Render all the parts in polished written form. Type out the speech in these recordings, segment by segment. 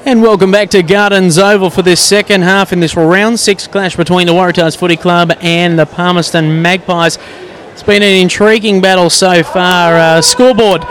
And welcome back to Gardens Oval for this second half in this round 6 clash between the Waratahs Footy Club and the Palmerston Magpies. It's been an intriguing battle so far. Scoreboard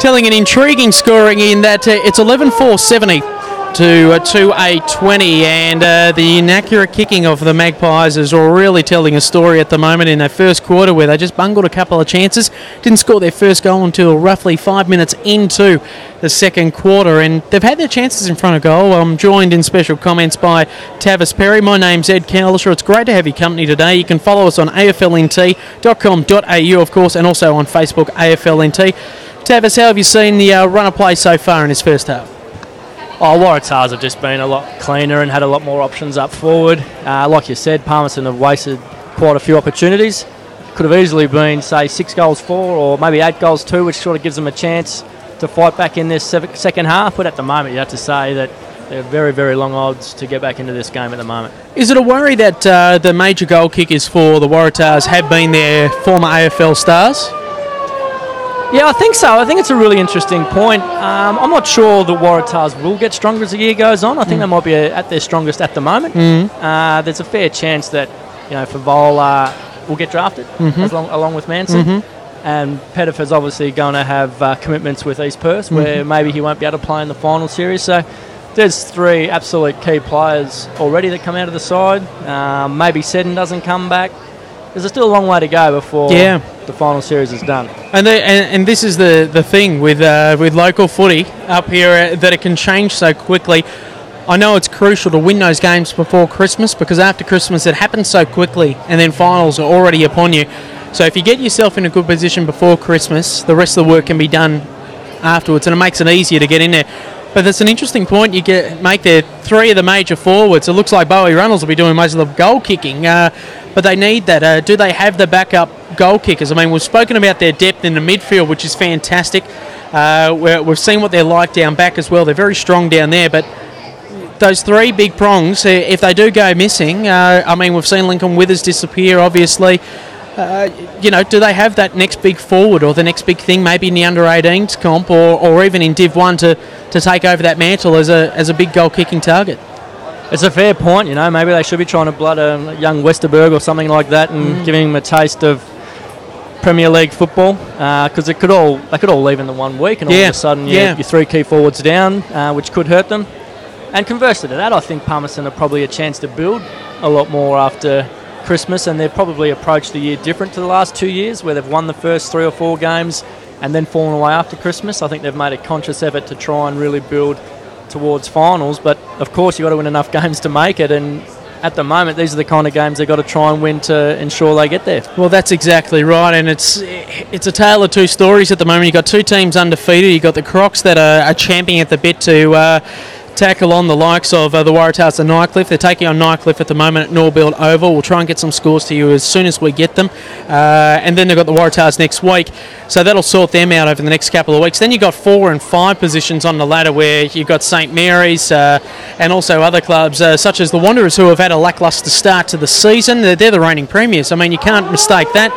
telling an intriguing scoring in that it's 11-4-70 to 2-8-20, and the inaccurate kicking of the Magpies is really telling a story at the moment in their first quarter, where they just bungled a couple of chances, didn't score their first goal until roughly 5 minutes into the second quarter, and they've had their chances in front of goal. I'm joined in special comments by Tavis Perry. My name's Ed Cowlisher. It's great to have your company today. You can follow us on aflnt.com.au, of course, and also on Facebook, AFLNT. Tavis, how have you seen the run of play so far in this first half? Oh, Waratahs have just been a lot cleaner and had a lot more options up forward. Like you said, Palmerston have wasted quite a few opportunities. Could have easily been, say, 6 goals 4 or maybe 8 goals 2, which sort of gives them a chance to fight back in this second half. But at the moment, you have to say that they're very, very long odds to get back into this game at the moment. Is it a worry that the major goal kickers for the Waratahs have been their former AFL stars? Yeah, I think so. I think it's a really interesting point. I'm not sure the Waratahs will get stronger as the year goes on. I think they might be at their strongest at the moment. There's a fair chance that, Favola will get drafted along with Manson. And Pettifer's obviously going to have commitments with East Perth, where maybe he won't be able to play in the final series. So there's 3 absolute key players already that come out of the side. Maybe Seddon doesn't come back. There's still a long way to go before the final series is done. And this is the thing with local footy up here, that it can change so quickly. I know it's crucial to win those games before Christmas, because after Christmas it happens so quickly and then finals are already upon you. So if you get yourself in a good position before Christmas, the rest of the work can be done afterwards, and it makes it easier to get in there. But that's an interesting point. You make their 3 of the major forwards. It looks like Bowie Runnels will be doing most of the goal kicking, but they need that. Do they have the backup goal kickers? I mean, we've spoken about their depth in the midfield, which is fantastic. We've seen what they're like down back as well. They're very strong down there, but those 3 big prongs, if they do go missing, we've seen Lincoln Withers disappear, obviously. Do they have that next big forward or the next big thing, maybe in the under-18s comp or even in Div 1 to take over that mantle as a big goal-kicking target? It's a fair point, maybe they should be trying to blood a young Westerberg or something like that and giving him a taste of Premier League football, because they could all leave in the 1 week, and all of a sudden your 3 key forwards down, which could hurt them. And conversely to that, I think Palmerston are probably a chance to build a lot more after Christmas, and they've probably approached the year different to the last 2 years, where they've won the first 3 or 4 games and then fallen away after Christmas. I think they've made a conscious effort to try and really build towards finals, but of course you've got to win enough games to make it, and at the moment these are the kind of games they've got to try and win to ensure they get there. Well, that's exactly right, and it's a tale of 2 stories at the moment. You've got 2 teams undefeated. You've got the Crocs that are champing at the bit to tackle on the likes of the Waratahs and Nightcliff. They're taking on Nightcliff at the moment at Norbuild Oval. We'll try and get some scores to you as soon as we get them. And then they've got the Waratahs next week. So that'll sort them out over the next couple of weeks. Then you've got 4 and 5 positions on the ladder, where you've got St Mary's and also other clubs such as the Wanderers, who have had a lacklustre start to the season. They're the reigning premiers. I mean, you can't mistake that.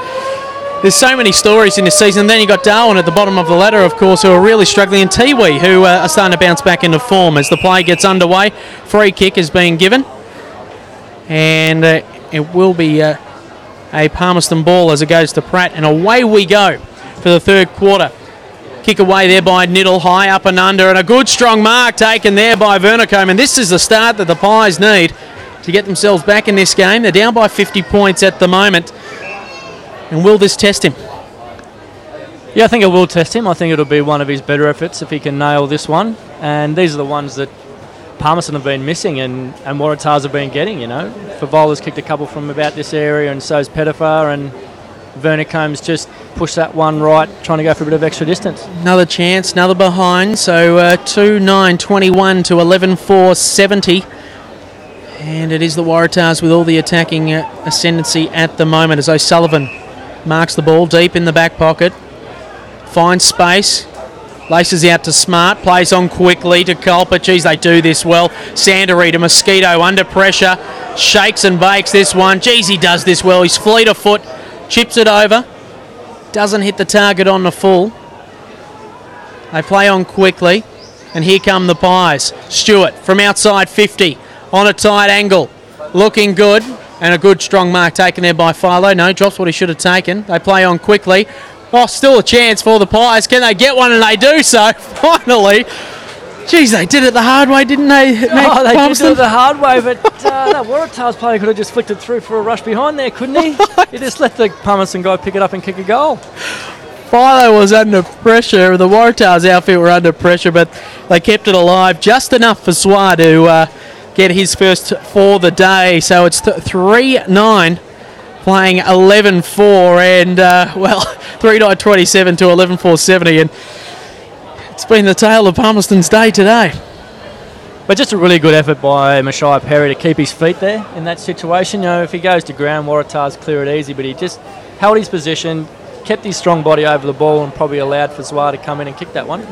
There's so many stories in this season. Then you've got Darwin at the bottom of the ladder, of course, who are really struggling, and Tiwi, who are starting to bounce back into form as the play gets underway. Free kick is being given, and it will be a Palmerston ball as it goes to Pratt, and away we go for the third quarter. Kick away there by Niddle, high up and under, and a good strong mark taken there by Vernicombe, and this is the start that the Pies need to get themselves back in this game. They're down by 50 points at the moment. And will this test him? Yeah, I think it will test him. I think it'll be one of his better efforts if he can nail this one. And these are the ones that Palmerston have been missing and Waratahs have been getting, Favola's kicked a couple from about this area, and so's Pettifer, and Vernicombe's just pushed that one right, trying to go for a bit of extra distance. Another chance, another behind. So 2-9-21 to 11-4-70. And it is the Waratahs with all the attacking ascendancy at the moment, as O'Sullivan marks the ball deep in the back pocket, finds space, laces out to Smart, plays on quickly to Culper. Geez, they do this well. Sandery to Mosquito under pressure, shakes and bakes this one. Geez, he does this well. He's fleet of foot, chips it over, doesn't hit the target on the full. They play on quickly. And here come the Pies. Stewart from outside 50 on a tight angle. Looking good. And a good strong mark taken there by Philo. No, drops what he should have taken. They play on quickly. Oh, still a chance for the Pies. Can they get one? And they do so. Finally. Geez, they did it the hard way, didn't they? They did it the hard way, but that Waratah's player could have just flicked it through for a rush behind there, couldn't he? He just let the Palmerston guy pick it up and kick a goal. Philo was under pressure. The Waratah's outfit were under pressure, but they kept it alive just enough for Swar to get his first for the day. So it's 3-9, playing 11-4, and 3-9-27 to 11-4-70, and it's been the tale of Palmerston's day today. But just a really good effort by Mashai Perry to keep his feet there in that situation. You know, if he goes to ground, Waratah's clear it easy, but he just held his position, kept his strong body over the ball, and probably allowed for Zwar to come in and kick that one.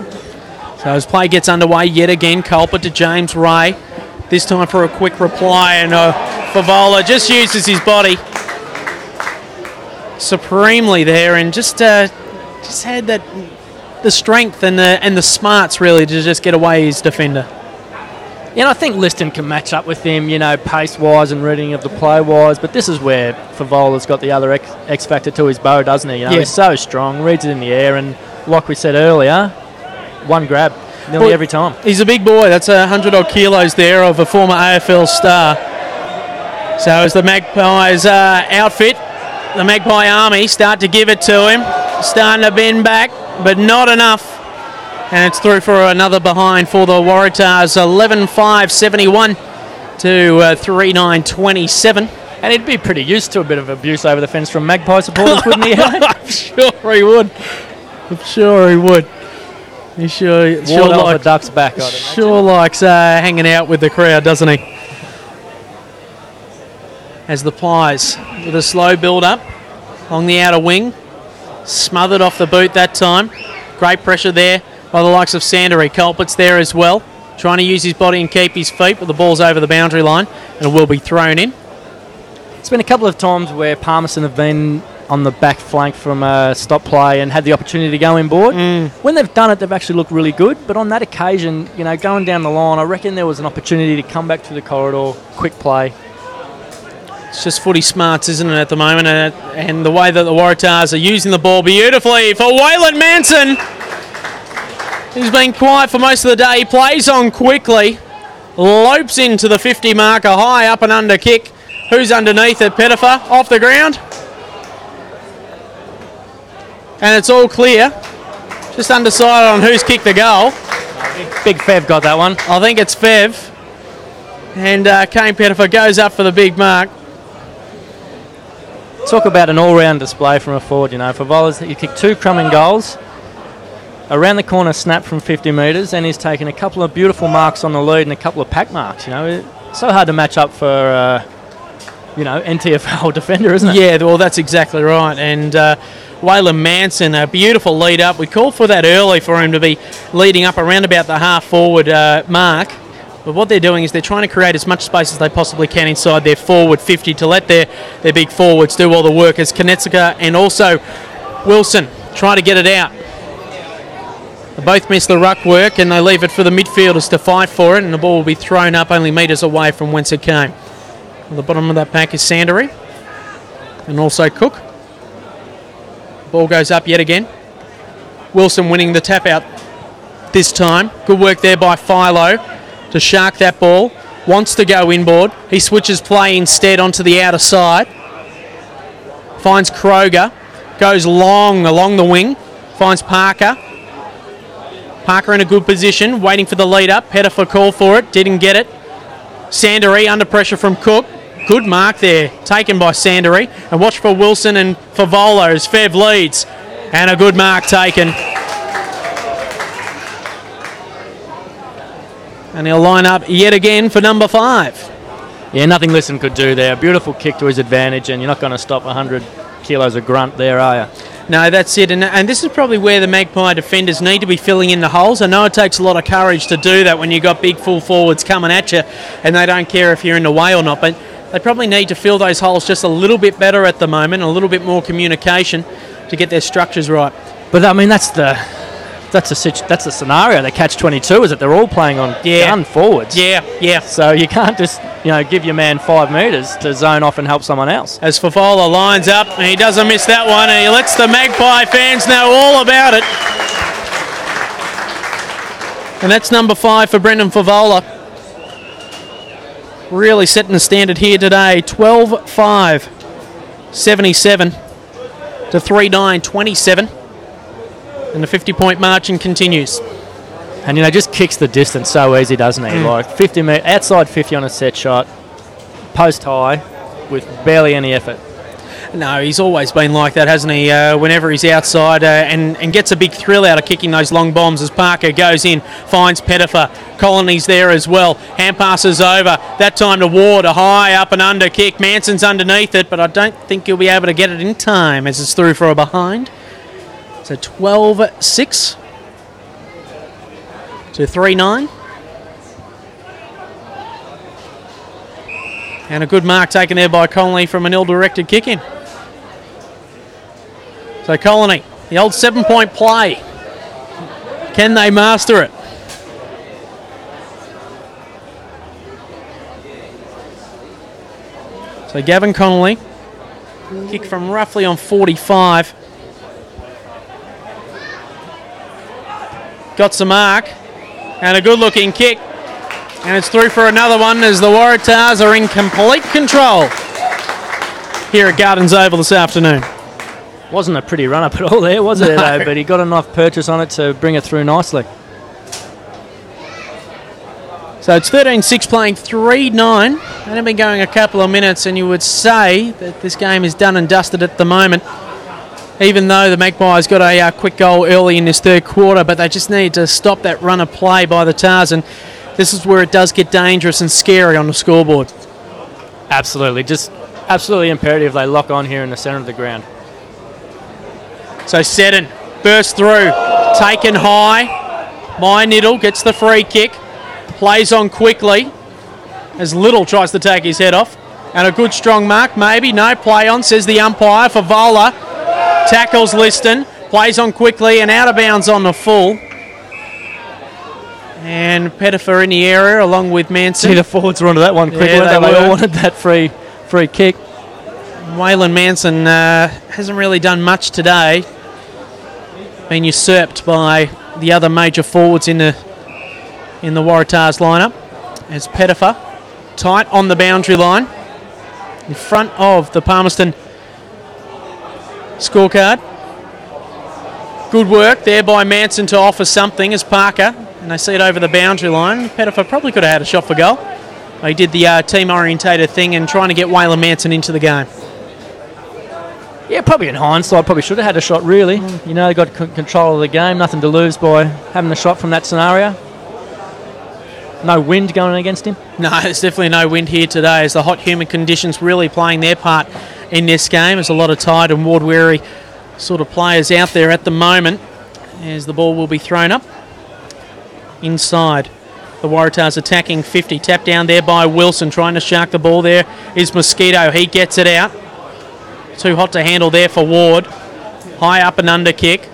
So as play gets underway yet again, culprit to James Ray. This time for a quick reply, and Favola just uses his body supremely there, and just had that the strength and the smarts really to just get away his defender. Yeah, and I think Liston can match up with him, you know, pace-wise and reading of the play-wise, but this is where Favola's got the other X factor to his bow, doesn't he? You know, he's so strong, reads it in the air, and like we said earlier, one grab nearly every time. He's a big boy. That's 100-odd kilos there of a former AFL star. So as the Magpies outfit, the Magpie Army start to give it to him. Starting to bend back, but not enough. And it's through for another behind for the Waratahs. 11-5-71 to 3-9-27. And he'd be pretty used to a bit of abuse over the fence from Magpie supporters, wouldn't he? I'm sure he would. I'm sure he would. He sure likes Duck's back. Sure likes hanging out with the crowd, doesn't he? As the Pies with a slow build-up along the outer wing. Smothered off the boot that time. Great pressure there by the likes of Sandery. Culprit's there as well. Trying to use his body and keep his feet, but the ball's over the boundary line and it will be thrown in. It's been a couple of times where Palmerston have been on the back flank from a stop play and had the opportunity to go inboard. When they've done it, they've actually looked really good, but on that occasion, you know, going down the line, I reckon there was an opportunity to come back through the corridor, quick play. It's just footy smarts, isn't it, at the moment? And the way that the Waratahs are using the ball beautifully for Waylon Manson. He's been quiet for most of the day. He plays on quickly. Lopes into the 50 marker, high up and under kick. Who's underneath it? Pettifer off the ground. And it's all clear. Just undecided on who's kicked the goal. Big Fev got that one. I think it's Fev. And Kane Pettifer goes up for the big mark. Talk about an all-round display from a forward, you know. Favola's, he kicked 2 crumbing goals. Around the corner snap from 50 metres, and he's taken a couple of beautiful marks on the lead and a couple of pack marks, you know. It's so hard to match up for, NTFL defender, isn't it? Yeah, well, that's exactly right. And Waylon Manson, a beautiful lead up. We called for that early for him to be leading up around about the half-forward mark. But what they're doing is they're trying to create as much space as they possibly can inside their forward 50 to let their big forwards do all the work, as Konecka and also Wilson try to get it out. They both miss the ruck work and they leave it for the midfielders to fight for it, and the ball will be thrown up only metres away from whence it came. On the bottom of that pack is Sandery and also Cook. Ball goes up yet again. Wilson winning the tap out this time. Good work there by Philo to shark that ball. Wants to go inboard. He switches play instead onto the outer side. Finds Kroger. Goes long along the wing. Finds Parker. Parker in a good position, waiting for the lead up. Pettifer call for it. Didn't get it. Sandery under pressure from Cook. Good mark there, taken by Sandery. And watch for Wilson and Favola as Fev leads. And a good mark taken. And he'll line up yet again for number 5. Yeah, nothing Liston could do there. Beautiful kick to his advantage, and you're not going to stop 100 kilos of grunt there, are you? No, that's it. And this is probably where the Magpie defenders need to be filling in the holes. I know it takes a lot of courage to do that when you've got big full forwards coming at you and they don't care if you're in the way or not, but they probably need to fill those holes just a little bit better at the moment, a little bit more communication to get their structures right. But, I mean, that's the that's the scenario. They catch 22 is that they're all playing on gun forwards. Yeah. So you can't just give your man 5 metres to zone off and help someone else. As Favola lines up, and he doesn't miss that one, and he lets the Magpie fans know all about it. And that's number 5 for Brendan Favola. Really setting the standard here today. 12-5, 77 to 3-9, 27. And the 50-point margin continues. And, just kicks the distance so easy, doesn't he? Like 50 metre, outside 50 on a set shot, post high, with barely any effort. No, he's always been like that, hasn't he? Whenever he's outside and gets a big thrill out of kicking those long bombs as Parker goes in, finds Pettifer. Colony's there as well. Hand passes over. That time to Ward, a high up and under kick. Manson's underneath it, but I don't think he'll be able to get it in time as it's through for a behind. So 12-6 to 3-9. And a good mark taken there by Colony from an ill-directed kick-in. So Colony, the old 7-point play. Can they master it? So Gavin Connolly, kick from roughly on 45. Got some mark, and a good-looking kick. And it's through for another one as the Waratahs are in complete control here at Gardens Oval this afternoon. Wasn't a pretty run-up at all there, was it, though? But he got enough purchase on it to bring it through nicely. So it's 13-6 playing 3-9. They've been going a couple of minutes, and you would say that this game is done and dusted at the moment, even though the Magpies got a quick goal early in this third quarter, but they just need to stop that run of play by the Tars, and this is where it does get dangerous and scary on the scoreboard. Absolutely. Just absolutely imperative they lock on here in the centre of the ground. So Seddon bursts through, taken high. My Niddle gets the free kick, plays on quickly as Little tries to take his head off. And a good strong mark, maybe. No, play on, says the umpire. Favola tackles Liston, plays on quickly and out of bounds on the full. And Pettifer in the area along with Manson. See, the forwards were onto that one quickly. Yeah, they all wanted that free kick. Waylon Manson hasn't really done much today. Been usurped by the other major forwards in the Waratahs lineup. As Pettifer tight on the boundary line in front of the Palmerston scorecard. Good work there by Manson to offer something as Parker, and they see it over the boundary line. Pettifer probably could have had a shot for goal. He did the team-orientated thing and trying to get Waylon Manson into the game. Yeah, probably in hindsight, probably should have had a shot, really. They got control of the game, nothing to lose by having a shot from that scenario. No wind going against him? No, there's definitely no wind here today as the hot, humid conditions really playing their part in this game. There's a lot of tired and ward-weary sort of players out there at the moment as the ball will be thrown up. Inside, the Waratahs attacking 50. Tapped down there by Wilson, trying to shark the ball there is Mosquito. He gets it out. Too hot to handle there for Ward. High up and under kick.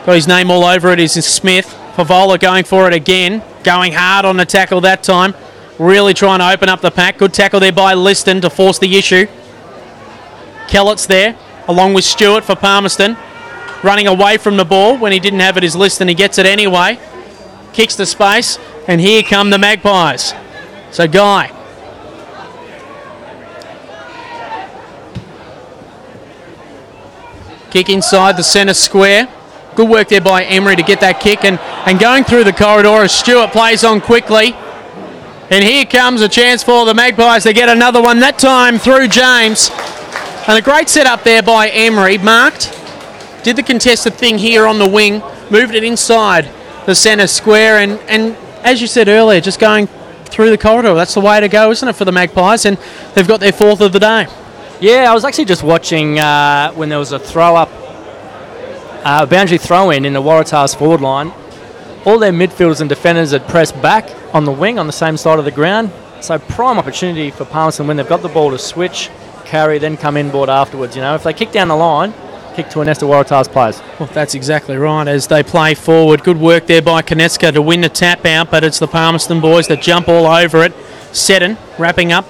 Got his name all over it is Smith. Favola going for it again. Going hard on the tackle that time. Really trying to open up the pack. Good tackle there by Liston to force the issue. Kellett's there, along with Stewart for Palmerston. Running away from the ball. When he didn't have it is Liston. He gets it anyway. Kicks to space. And here come the Magpies. So Guy. Kick inside the centre square. Good work there by Emery to get that kick. And going through the corridor as Stewart plays on quickly. And here comes a chance for the Magpies to get another one, that time through James. And a great setup there by Emery. Marked. Did the contested thing here on the wing. Moved it inside the centre square. And as you said earlier, just going through the corridor. That's the way to go, isn't it, for the Magpies? And they've got their fourth of the day. Yeah, I was actually just watching when there was a throw-up, boundary throw-in in the Waratahs forward line. All their midfielders and defenders had pressed back on the wing on the same side of the ground. So prime opportunity for Palmerston when they've got the ball to switch, carry, then come inboard afterwards. If they kick down the line, kick to a nest of Waratah's players. Well, that's exactly right. As they play forward, good work there by Konetzka to win the tap out, but it's the Palmerston boys that jump all over it. Seddon wrapping up.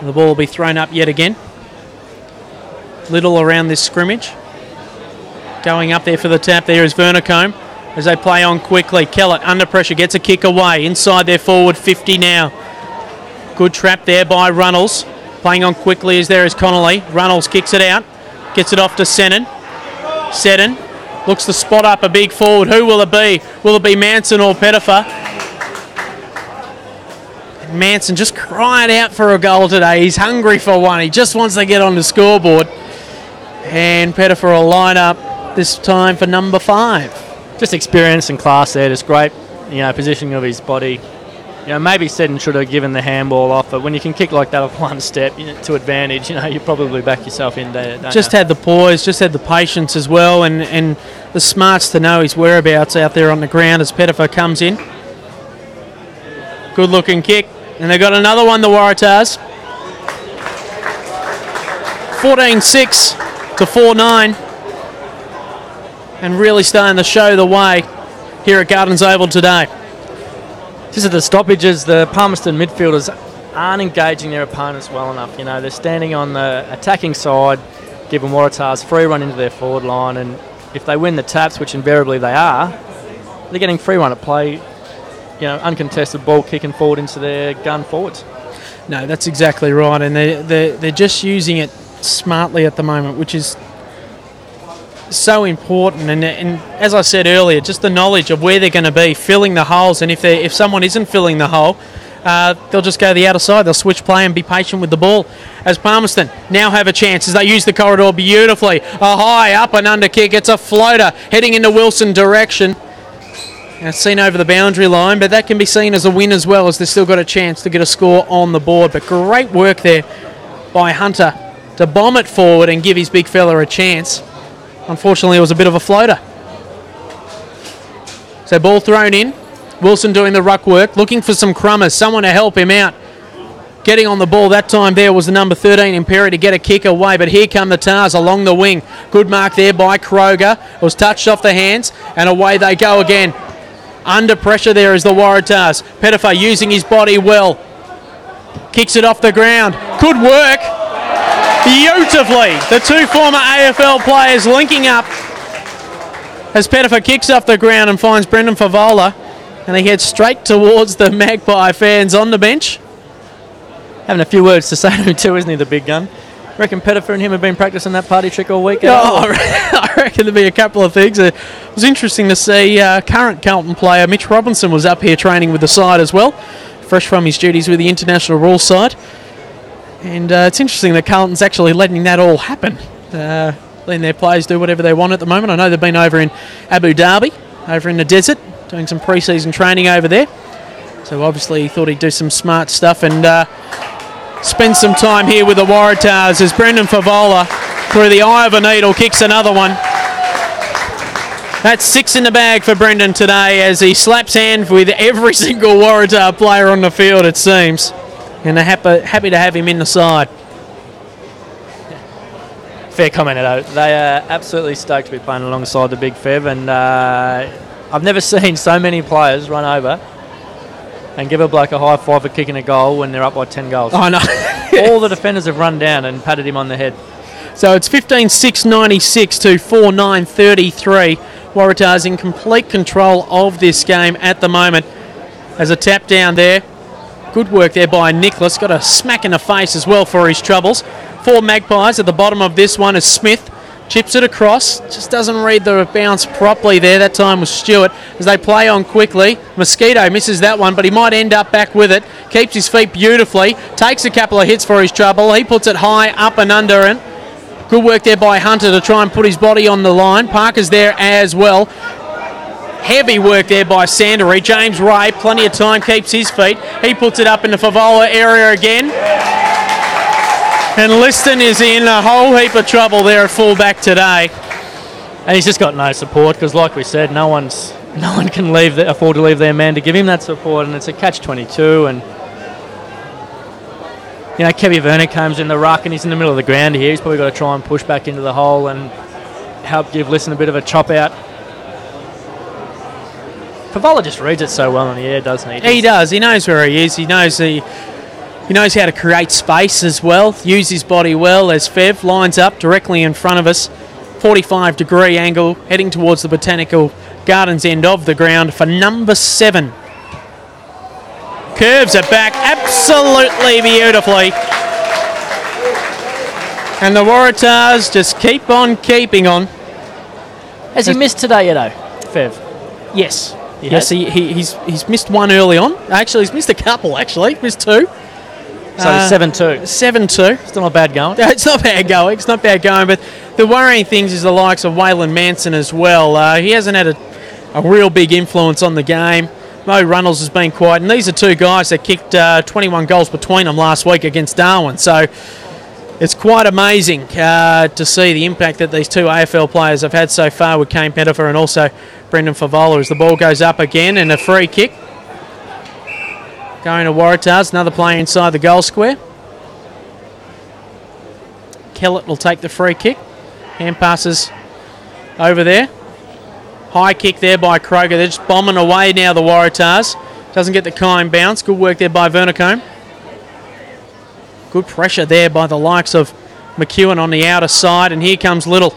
The ball will be thrown up yet again. Little around this scrimmage. Going up there for the tap there is Vernacombe as they play on quickly. Kellett under pressure gets a kick away inside their forward 50 now. Good trap there by Runnels. Playing on quickly as there is Connolly. Runnels kicks it out. Gets it off to Seddon. Seddon looks to spot up a big forward. Who will it be? Will it be Manson or Pettifer? And Manson just crying out for a goal today. He's hungry for one. He just wants to get on the scoreboard. And Pettifer will line up this time for number 5. Just experience and class there. Just great, positioning of his body. Maybe Seddon should have given the handball off, but when you can kick like that off one step to advantage, you probably back yourself in there. Just had the poise, just had the patience as well, and the smarts to know his whereabouts out there on the ground as Pettifer comes in. Good looking kick, and they got another one, the Waratahs. 14-6 to 4-9, and really starting to show the way here at Gardens Oval today. Just at the stoppages, the Palmerston midfielders aren't engaging their opponents well enough. They're standing on the attacking side, giving Waratahs free run into their forward line, and if they win the taps, which invariably they are, they're getting free run at play, uncontested ball kicking forward into their gun forwards. No, that's exactly right, and they're just using it smartly at the moment, which is so important, and as I said earlier, just the knowledge of where they're going to be, filling the holes, and if someone isn't filling the hole, they'll just go the outer side, they'll switch play and be patient with the ball. As Palmerston now have a chance as they use the corridor beautifully, a high up and under kick, it's a floater heading into Wilson direction, and it's seen over the boundary line, but that can be seen as a win as well, as they've still got a chance to get a score on the board. But great work there by Hunter to bomb it forward and give his big fella a chance. Unfortunately, it was a bit of a floater. So ball thrown in. Wilson doing the ruck work, looking for some crummers, someone to help him out. Getting on the ball that time there was the number 13 Imperi to get a kick away, but here come the Tars along the wing. Good mark there by Kroger. It was touched off the hands, and away they go again. Under pressure there is the Waratahs. Pettifer using his body well. Kicks it off the ground. Good work. Beautifully, the two former AFL players linking up as Pettifer kicks off the ground and finds Brendan Favola, and he heads straight towards the Magpie fans on the bench. Having a few words to say to him too, isn't he, the big gun? Reckon Pettifer and him have been practicing that party trick all week? I reckon there'll be a couple of things. It was interesting to see current Carlton player Mitch Robinson was up here training with the side as well, fresh from his duties with the international rules side. And it's interesting that Carlton's actually letting that all happen, letting their players do whatever they want at the moment. I know they've been over in Abu Dhabi, over in the desert, doing some pre-season training over there. So obviously he thought he'd do some smart stuff and spend some time here with the Waratahs as Brendan Favola, through the eye of a needle, kicks another one. That's 6 in the bag for Brendan today as he slaps hands with every single Waratah player on the field, it seems. And they're happy to have him in the side. Fair comment, though. They are absolutely stoked to be playing alongside the Big Fev, and I've never seen so many players run over and give a bloke a high five for kicking a goal when they're up by 10 goals. I know. All the defenders have run down and patted him on the head. So it's 15-6-96 to 4-9-33. Waratahs in complete control of this game at the moment. As a tap down there. Good work there by Nicholas. Got a smack in the face as well for his troubles. 4 Magpies at the bottom of this one is Smith. Chips it across. Just doesn't read the bounce properly there. That time was Stewart. As they play on quickly. Mosquito misses that one, but he might end up back with it. Keeps his feet beautifully. Takes a couple of hits for his trouble. He puts it high up and under it. Good work there by Hunter to try and put his body on the line. Parker's there as well. Heavy work there by Sandery. James Ray, plenty of time, keeps his feet. He puts it up in the Favola area again. And Liston is in a whole heap of trouble there at fullback today. And he's just got no support because, like we said, no one can afford to leave their man to give him that support, and it's a catch-22. And you know, Kevy Vernicomb's in the ruck and he's in the middle of the ground here. He's probably got to try and push back into the hole and help give Lisson a bit of a chop out. Favola just reads it so well in the air, doesn't he? He does. He knows where he is. He knows how to create space as well, use his body well as Fev lines up directly in front of us. 45-degree angle, heading towards the Botanical Gardens end of the ground for number 7. Curves it back absolutely beautifully. And the Waratahs just keep on keeping on. Has he missed today yet, Fev? Yes. Yes, he's missed one early on. Actually, he's missed a couple, actually. Missed 2. So 7-2. 7-2. Still not bad going. It's not bad going. It's not bad going. But the worrying things is the likes of Waylon Manson as well. He hasn't had a real big influence on the game. Mo Runnels has been quiet. And these are 2 guys that kicked 21 goals between them last week against Darwin. So it's quite amazing to see the impact that these 2 AFL players have had so far with Kane Pettifer and also Brendan Favola as the ball goes up again and a free kick. Going to Waratahs, another player inside the goal square. Kellett will take the free kick. Hand passes over there. High kick there by Kroger. They're just bombing away now, the Waratahs. Doesn't get the kind bounce. Good work there by Vernicombe. Good pressure there by the likes of McEwen on the outer side. And here comes Little.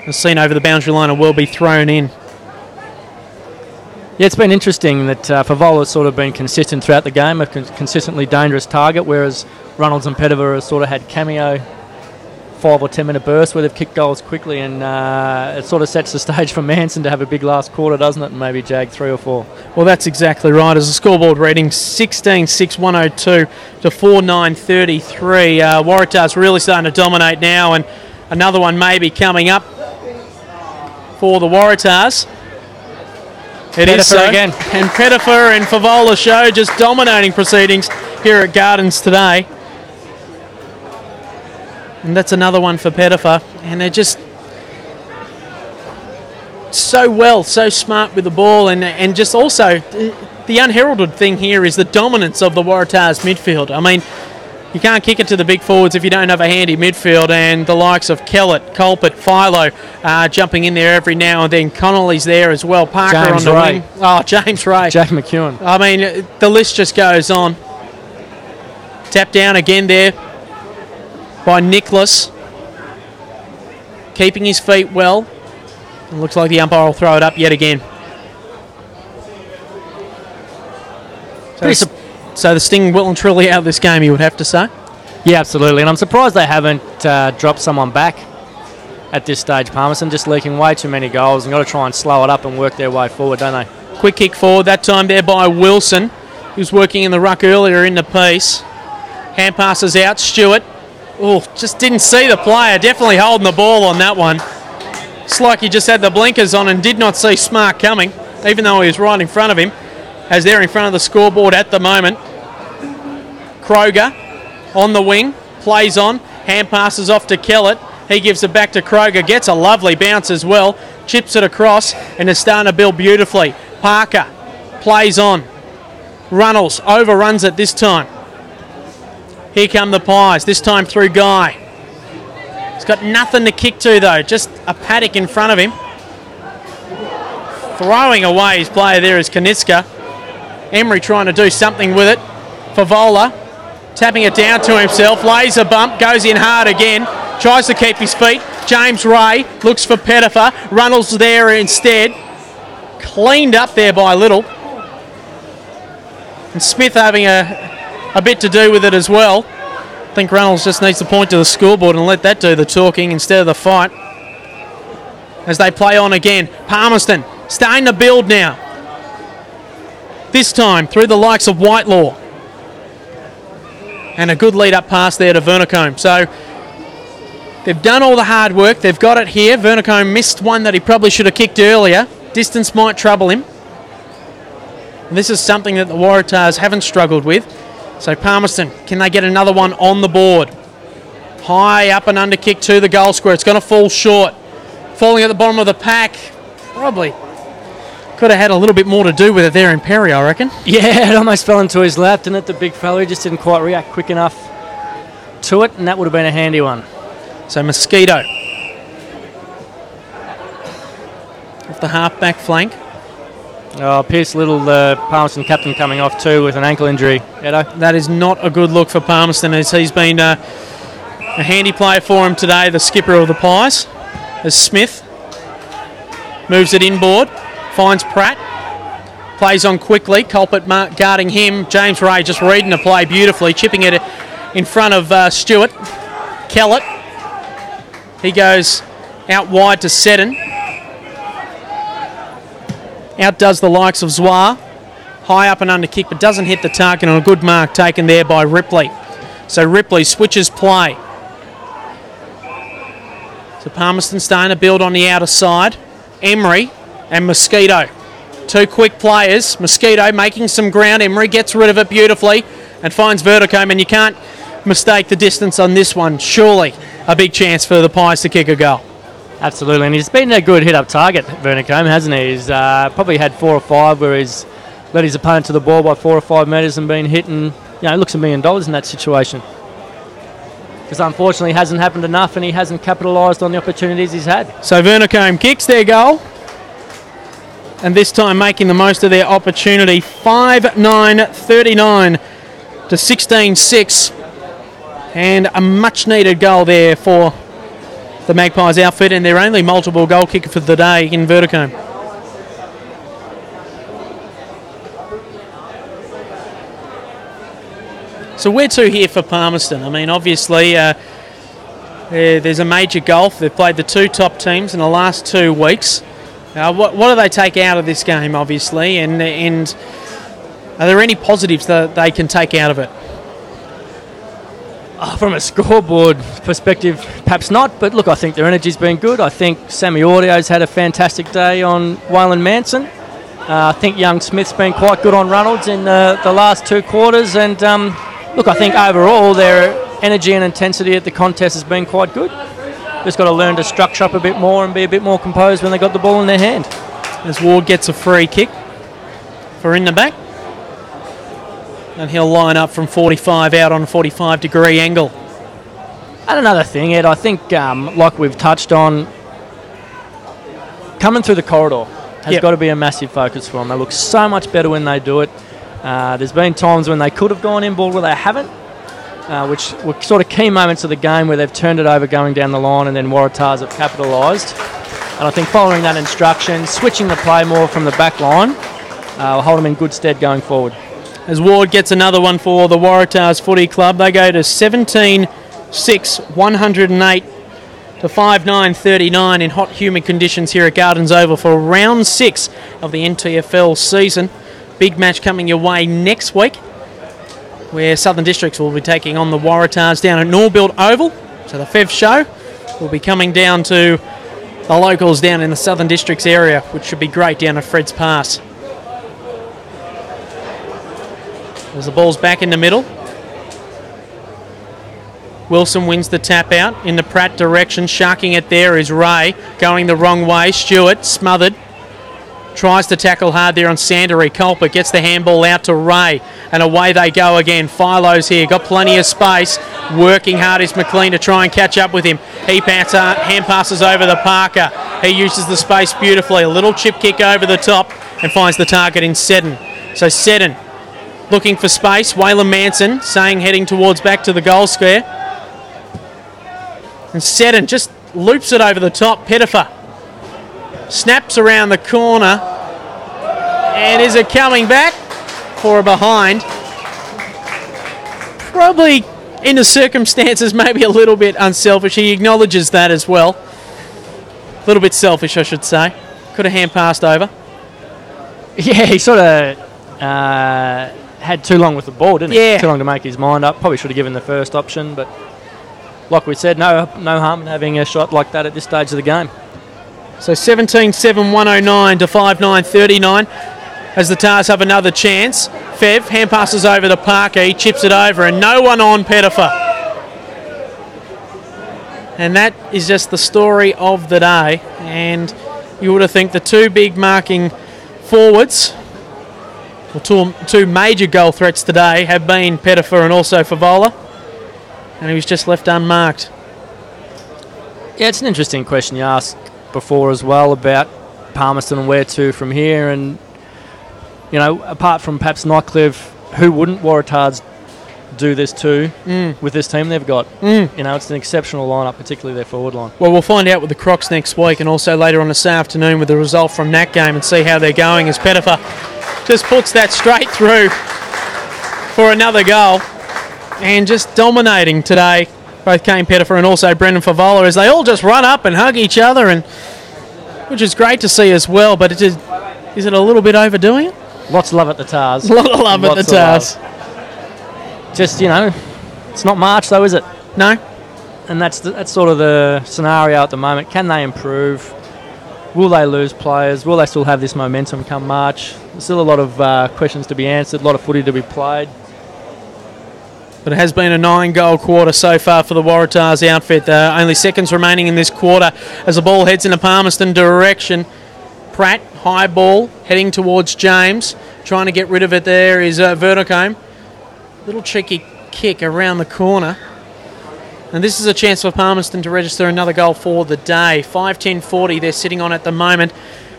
The scene over the boundary line and will be thrown in. Yeah, it's been interesting that Favola's sort of been consistent throughout the game, a consistently dangerous target, whereas Runnels and Pettifer have sort of had cameo 5 or 10 minute bursts where they've kicked goals quickly, and it sort of sets the stage for Manson to have a big last quarter, doesn't it, and maybe jag 3 or 4. Well, that's exactly right. As a scoreboard reading, 16-6-102 to 4-9-33. Waratah's really starting to dominate now, and another one maybe coming up for the Waratahs. It is so. Again. And Pettifer and Favola show just dominating proceedings here at Gardens today. And that's another one for Pettifer. And they're just so smart with the ball. And just also, the unheralded thing here is the dominance of the Waratahs midfield. I mean, you can't kick it to the big forwards if you don't have a handy midfield, and the likes of Kellett, Colpert, Philo jumping in there every now and then. Connolly's there as well. Parker James on the Ray. wing. Oh, James Ray. Jack McEwen. I mean, the list just goes on. Tap down again there by Nicholas. Keeping his feet well. It looks like the umpire will throw it up yet again. So the Sting well and truly out of this game, you would have to say? Yeah, absolutely. And I'm surprised they haven't dropped someone back at this stage. Palmerston just leaking way too many goals and got to try and slow it up and work their way forward, don't they? Quick kick forward, that time there by Wilson. He was working in the ruck earlier in the piece. Hand passes out, Stewart. Oh, just didn't see the player. Definitely holding the ball on that one. It's like he just had the blinkers on and did not see Smart coming, even though he was right in front of him, as they're in front of the scoreboard at the moment. Kroger on the wing, plays on, hand passes off to Kellett. He gives it back to Kroger, gets a lovely bounce as well, chips it across, and is starting to build beautifully. Parker plays on. Runnels overruns it this time. Here come the Pies, this time through Guy. He's got nothing to kick to though, just a paddock in front of him. Throwing away his player there is Kaniska. Emery trying to do something with it. Favola tapping it down to himself, lays a bump, goes in hard again, tries to keep his feet. James Ray looks for Pettifer, Runnels there instead. Cleaned up there by Little. And Smith having a bit to do with it as well. I think Runnels just needs to point to the scoreboard and let that do the talking instead of the fight. As they play on again, Palmerston starting to build now. This time through the likes of Whitelaw. And a good lead-up pass there to Vernicombe. So they've done all the hard work. They've got it here. Vernicombe missed one that he probably should have kicked earlier. Distance might trouble him. And this is something that the Waratahs haven't struggled with. So Palmerston, can they get another one on the board? High up and under kick to the goal square. It's going to fall short. Falling at the bottom of the pack. Probably Could have had a little bit more to do with it there in Perry, I reckon. Yeah, it almost fell into his lap, didn't it? The big fella, he just didn't quite react quick enough to it, and that would have been a handy one. So Mosquito off the half-back flank. Oh, Pierce Little, the Palmerston captain, coming off too with an ankle injury. Edo? That is not a good look for Palmerston, as he's been a handy player for him today, the skipper of the Pies, as Smith moves it inboard, finds Pratt, plays on quickly, Culpert guarding him, James Ray just reading the play beautifully, chipping it in front of Stewart. Kellett, he goes out wide to Seddon, outdoes the likes of Zwar, high up and under kick, but doesn't hit the target, on a good mark taken there by Ripley. So Ripley switches play. So Palmerston starting to build on the outer side. Emery and Mosquito. Two quick players. Mosquito making some ground. Emery gets rid of it beautifully and finds Verticombe, and you can't mistake the distance on this one. Surely a big chance for the Pies to kick a goal. Absolutely, and he's been a good hit-up target, Verticombe, hasn't he? He's probably had 4 or 5 where he's led his opponent to the ball by 4 or 5 metres and been hit, and looks $1 million in that situation. Because unfortunately it hasn't happened enough, and he hasn't capitalised on the opportunities he's had. So Verticombe kicks their goal, and this time making the most of their opportunity. 5-9-39 to 16-6, and a much-needed goal there for the Magpies outfit, and their only multiple goal kicker for the day in Verticombe. So where to here for Palmerston? I mean, obviously, there's a major gulf. They've played the 2 top teams in the last 2 weeks. What do they take out of this game, obviously, and are there any positives that they can take out of it? From a scoreboard perspective, perhaps not, but look, I think their energy's been good. I think Sammy Audio's had a fantastic day on Waylon Manson. I think young Smith's been quite good on Reynolds in the last 2 quarters, and look, I think overall their energy and intensity at the contest has been quite good. Just got to learn to structure up a bit more and be a bit more composed when they got the ball in their hand. As Ward gets a free kick for in the back. And he'll line up from 45 out on a 45-degree angle. And another thing, Ed, I think, like we've touched on, coming through the corridor has got to be a massive focus for them. They look so much better when they do it. There's been times when they could have gone in ball where they haven't, which were sort of key moments of the game where they've turned it over going down the line, and then Waratahs have capitalised. And I think following that instruction, switching the play more from the back line, will hold them in good stead going forward. As Ward gets another one for the Waratahs Footy Club, they go to 17-6, 108 to 5-9-39 in hot, humid conditions here at Gardens Oval for round 6 of the NTFL season. Big match coming your way next week, where Southern Districts will be taking on the Waratahs down at Norbuild Oval. So the FEV show will be coming down to the locals down in the Southern Districts area, which should be great down at Fred's Pass. As the ball's back in the middle. Wilson wins the tap out in the Pratt direction. Sharking it there is Ray. Going the wrong way. Stewart smothered. Tries to tackle hard there on Sandery. Culpert gets the handball out to Ray. And away they go again. Philo's here. Got plenty of space. Working hard is McLean to try and catch up with him. He hand passes over to Parker. He uses the space beautifully. A little chip kick over the top and finds the target in Seddon. So Seddon looking for space. Waylon Manson saying heading towards back to the goal square. And Seddon just loops it over the top. Pettifer snaps around the corner. And is it coming back for a behind? Probably in the circumstances maybe a little bit unselfish. He acknowledges that as well. A little bit selfish, I should say. Could have hand passed over. Yeah, he sort of had too long with the ball, didn't he? Yeah. Too long to make his mind up. Probably should have given the first option, but like we said, no harm in having a shot like that at this stage of the game. So 17-7, 109 to 5-9-39 as the Tars have another chance. Fev hand passes over to Parker. He chips it over and no one on Pettifer. And that is just the story of the day. And you would have think the 2 big marking forwards, well, two major goal threats today have been Pettifer and also Favola, and he was just left unmarked. Yeah, it's an interesting question you asked before as well about Palmerston and where to from here. And, you know, apart from perhaps Nightcliff, who wouldn't Waratahs do this to with this team they've got? You know, it's an exceptional lineup, particularly their forward line. Well, we'll find out with the Crocs next week and also later on this afternoon with the result from that game and see how they're going as Pettifer just puts that straight through for another goal and just dominating today. Both Kane Pettifer and also Brendan Favola as they all just run up and hug each other, and which is great to see as well. But is it a little bit overdoing it? Lots of love at the Tars. A lot of love at the Tars. Just, you know, it's not March though, is it? No. And that's sort of the scenario at the moment. Can they improve? Will they lose players? Will they still have this momentum come March? There's still a lot of questions to be answered, a lot of footy to be played. But it has been a 9-goal quarter so far for the Waratahs outfit. Only seconds remaining in this quarter as the ball heads in a Palmerston direction. Pratt, high ball, heading towards James. Trying to get rid of it there is Verticombe. Little cheeky kick around the corner. And this is a chance for Palmerston to register another goal for the day. 5:10:40 they're sitting on at the moment.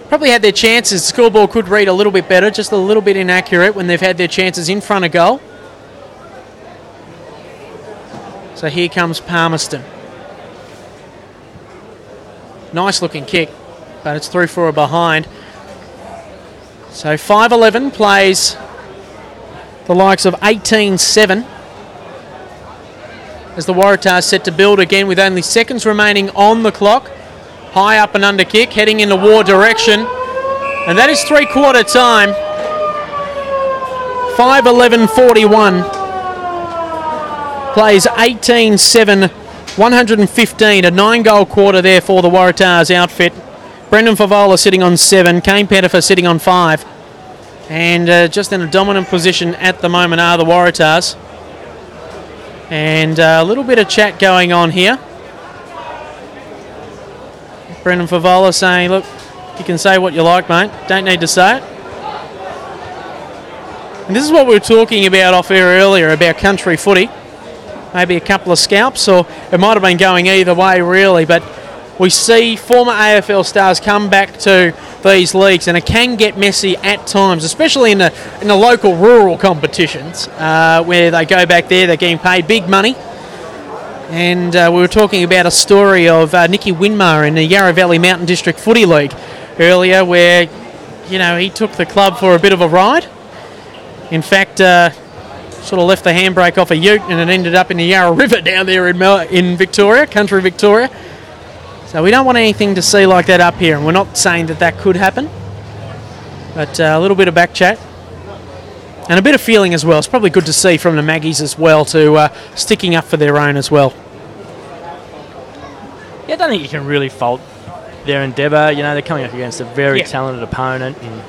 Probably had their chances. The scoreboard could read a little bit better, just a little bit inaccurate when they've had their chances in front of goal. So here comes Palmerston. Nice looking kick, but it's through for a behind. So 5:11 plays the likes of 18-7 as the Waratahs set to build again with only seconds remaining on the clock. High up and under kick, heading into war direction. And that is 3/4 time. 5:11:41. Plays 18-7, 115, a 9-goal quarter there for the Waratahs outfit. Brendan Favola sitting on 7, Kane Pettifer sitting on 5. And just in a dominant position at the moment are the Waratahs. And a little bit of chat going on here. Brendan Favola saying, look, you can say what you like, mate. Don't need to say it. And this is what we were talking about off air earlier about country footy. Maybe a couple of scalps, or it might have been going either way, really. But we see former AFL stars come back to these leagues, and it can get messy at times, especially in the local rural competitions where they go back there, they're getting paid big money. And we were talking about a story of Nicky Winmar in the Yarra Valley Mountain District Footy League earlier, where he took the club for a bit of a ride. In fact, sort of left the handbrake off a ute and it ended up in the Yarra River down there in Victoria, country Victoria. So we don't want anything to see like that up here, and we're not saying that could happen. But a little bit of back chat and a bit of feeling as well. It's probably good to see from the Maggies as well, to sticking up for their own as well. Yeah, I don't think you can really fault their endeavour. They're coming up against a very talented opponent, and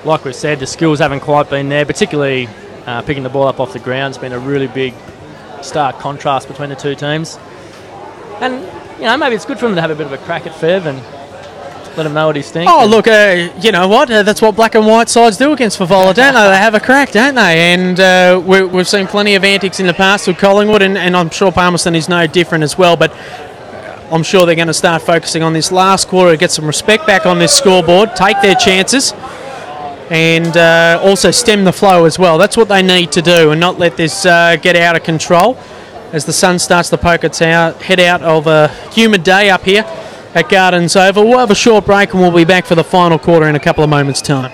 like we said, the skills haven't quite been there, particularly picking the ball up off the ground. It's been a really big, stark contrast between the two teams. And, maybe it's good for him to have a bit of a crack at Fev and let him know what he's thinking. Oh, look, you know what? That's what black and white sides do against Favola, don't they? They have a crack, don't they? And we've seen plenty of antics in the past with Collingwood, and I'm sure Palmerston is no different as well. But I'm sure they're going to start focusing on this last quarter to get some respect back on this scoreboard, take their chances, and also stem the flow as well. That's what they need to do, and not let this get out of control as the sun starts to poke its head out of a humid day up here at Gardens Oval. We'll have a short break and we'll be back for the final quarter in a couple of moments' time.